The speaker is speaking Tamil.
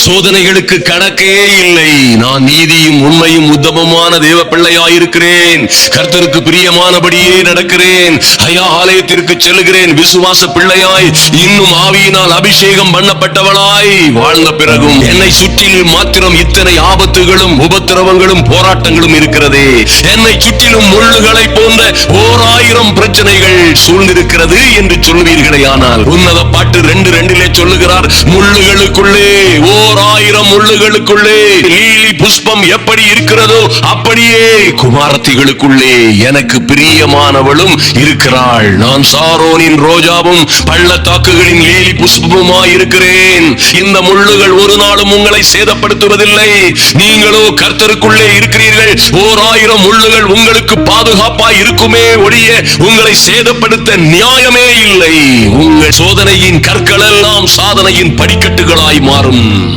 சோதனைகளுக்கு கணக்கே இல்லை. நான் நீதியும் உண்மையும் உத்தமமான தேவ பிள்ளையாயிருக்கிறேன். கர்த்தருக்கு பிரியமானபடியே நடக்கிறேன். ஆலயத்திற்கு செல்கிறேன். விசுவாச பிள்ளையாய் இன்னும் ஆவியினால் அபிஷேகம் பண்ணப்பட்டவளாய் வாழ்ந்த பிறகும் என்னை சுற்றிலும் மாத்திரம் இத்தனை ஆபத்துகளும் உபத்திரவங்களும் போராட்டங்களும் இருக்கிறதே. என்னை சுற்றிலும் முள்ளுகளை போன்ற 1000 பிரச்சனைகள் சூழ்ந்திருக்கிறது என்று சொல்வீர்களே. ஆனால் உன்னத பாட்டு 2:2 சொல்லுகிறார், முள்ளுகளுக்குள்ளே 1000 முள்ளுகளுக்குள்ளே லீலி புஷ்பம் எப்படி இருக்கிறதோ அப்படியே குமாரத்திகளுக்குள்ளே எனக்கு பிரியமானவளும் இருக்கிறாள். நான் சாரோனின் ரோஜாவும் பள்ளத்தாக்குகளின் லீலி புஷ்பமுமாய் இருக்கிறேன். இந்த முள்ளுகள் ஒரு நாளும் உங்களை சேதப்படுத்துவதில்லை. நீங்களோ கர்த்தருக்குள்ளே இருக்கிறீர்கள். 1000 முள்ளுகள் உங்களுக்கு பாதுகாப்பாய் இருக்குமே ஒழிய உங்களை சேதப்படுத்த நியாயமே இல்லை. உங்கள் சோதனையின் கற்கள் எல்லாம் சாதனையின் படிக்கட்டுகளாய் மாறும்.